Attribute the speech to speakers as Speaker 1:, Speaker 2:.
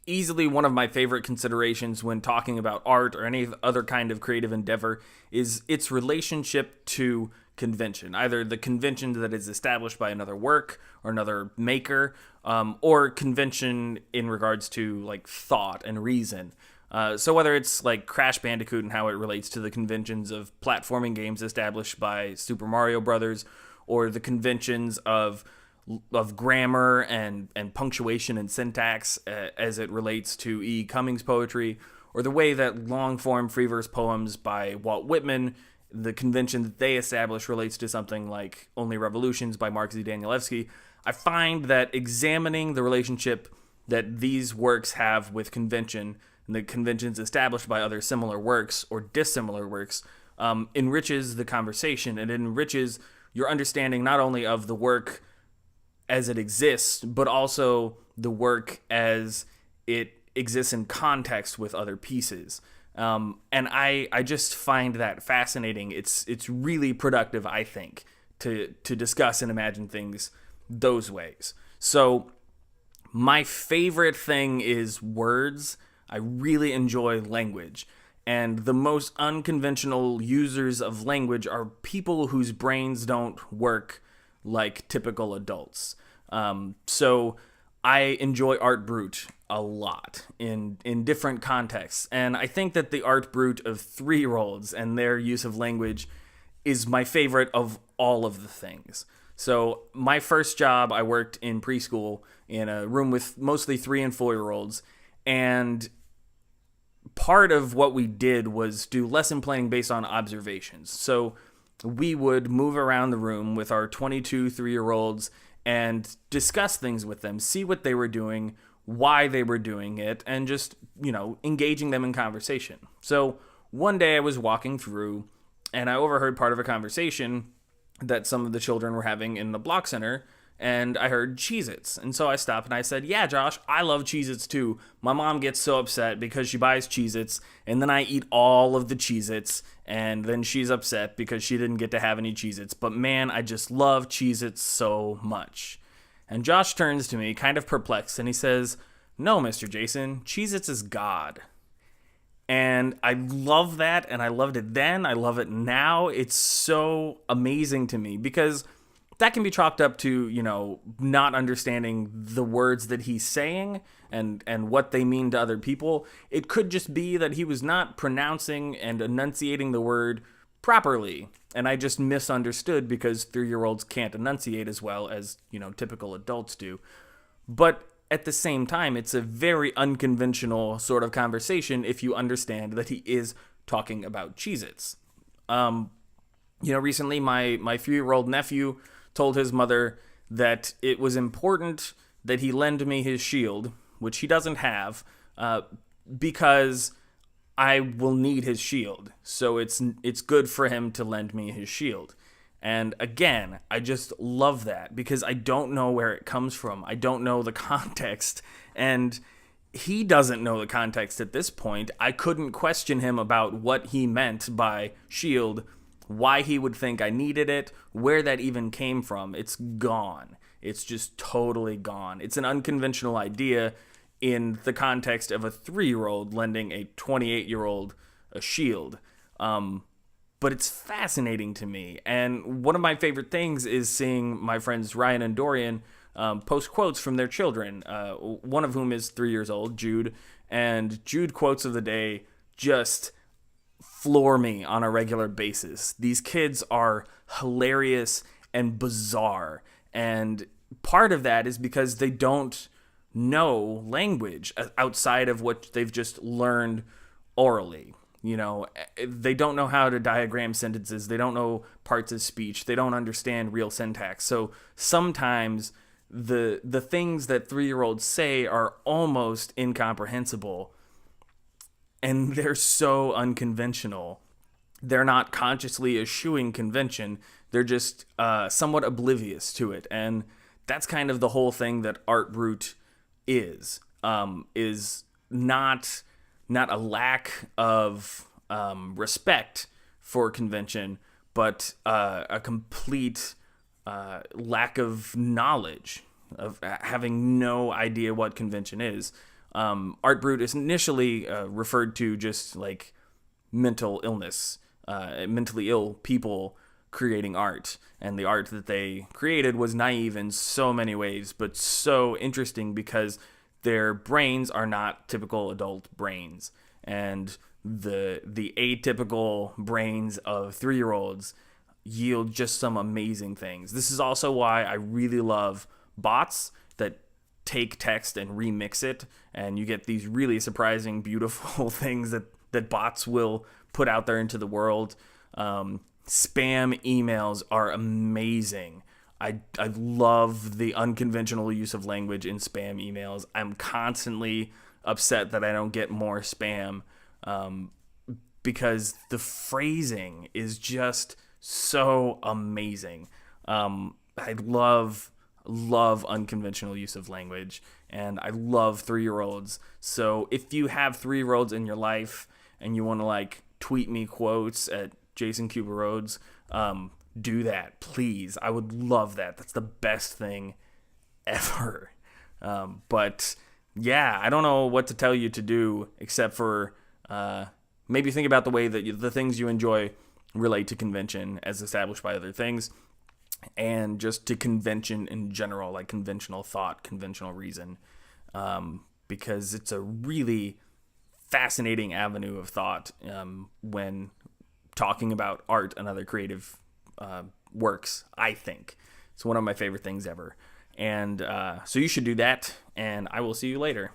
Speaker 1: easily one of my favorite considerations when talking about art or any other kind of creative endeavor is its relationship to convention, either the convention that is established by another work or another maker, or convention in regards to like thought and reason. So whether it's like Crash Bandicoot and how it relates to the conventions of platforming games established by Super Mario Brothers, or the conventions of grammar and punctuation and syntax as it relates to E. Cummings poetry, or the way that long-form free verse poems by Walt Whitman, the convention that they establish relates to something like Only Revolutions by Mark Z. Danielewski. I find that examining the relationship that these works have with convention and the conventions established by other similar works or dissimilar works enriches the conversation, and it enriches your understanding not only of the work as it exists, but also the work as it exists in context with other pieces. And I just find that fascinating. It's really productive, I think, to discuss and imagine things those ways. So my favorite thing is words. I really enjoy language. And the most unconventional users of language are people whose brains don't work like typical adults. So I enjoy Art Brut a lot in different contexts. And I think that the Art Brut of 3-year-olds and their use of language is my favorite of all of the things. So my first job, I worked in preschool in a room with mostly 3 and 4-year-olds. And part of what we did was do lesson planning based on observations. So we would move around the room with our 22 3-year-olds and discuss things with them, see what they were doing, why they were doing it, and just, engaging them in conversation. So one day I was walking through and I overheard part of a conversation that some of the children were having in the block center, and I heard Cheezits. And so I stopped and I said, yeah, Josh, I love Cheezits too. My mom gets so upset because she buys Cheezits, and then I eat all of the Cheezits, and then she's upset because she didn't get to have any Cheezits. But man, I just love Cheezits so much. And Josh turns to me, kind of perplexed, and he says, no, Mr. Jason, Cheezits is God. And I love that, and I loved it then, I love it now. It's so amazing to me because that can be chalked up to, not understanding the words that he's saying and what they mean to other people. It could just be that he was not pronouncing and enunciating the word properly. And I just misunderstood because 3-year-olds can't enunciate as well as, typical adults do. But at the same time, it's a very unconventional sort of conversation if you understand that he is talking about Cheez-Its. Recently my 3-year-old nephew told his mother that it was important that he lend me his shield, which he doesn't have, because I will need his shield. So it's good for him to lend me his shield. And again, I just love that because I don't know where it comes from. I don't know the context, and he doesn't know the context at this point. I couldn't question him about what he meant by shield, why he would think I needed it, where that even came from. It's gone. It's just totally gone. It's an unconventional idea in the context of a 3-year-old lending a 28-year-old a shield. But it's fascinating to me. And one of my favorite things is seeing my friends Ryan and Dorian post quotes from their children, one of whom is 3 years old, Jude. And Jude quotes of the day just floor me on a regular basis. These kids are hilarious and bizarre, and part of that is because they don't know language outside of what they've just learned orally. They don't know how to diagram sentences. They don't know parts of speech. They don't understand real syntax. So sometimes the things that 3-year-olds say are almost incomprehensible, and they're so unconventional. They're not consciously eschewing convention. They're just somewhat oblivious to it. And that's kind of the whole thing that Art Brut is not a lack of respect for convention, but a complete lack of knowledge, of having no idea what convention is. Art Brut is initially referred to just like mental illness, mentally ill people creating art. And the art that they created was naive in so many ways, but so interesting because their brains are not typical adult brains. And the atypical brains of 3-year-olds yield just some amazing things. This is also why I really love bots that take text and remix it, and you get these really surprising, beautiful things that bots will put out there into the world. Spam emails are amazing. I love the unconventional use of language in spam emails. I'm constantly upset that I don't get more spam because the phrasing is just so amazing. I love unconventional use of language, and I love 3-year-olds. So if you have 3-year-olds in your life and you want to like tweet me quotes at Jason Cuba Rhodes, do that, please. I would love that. That's the best thing ever. But yeah, I don't know what to tell you to do except for maybe think about the way that the things you enjoy relate to convention as established by other things, and just to convention in general, like conventional thought, conventional reason, because it's a really fascinating avenue of thought when talking about art and other creative works. I think it's one of my favorite things ever. And so you should do that, and I will see you later.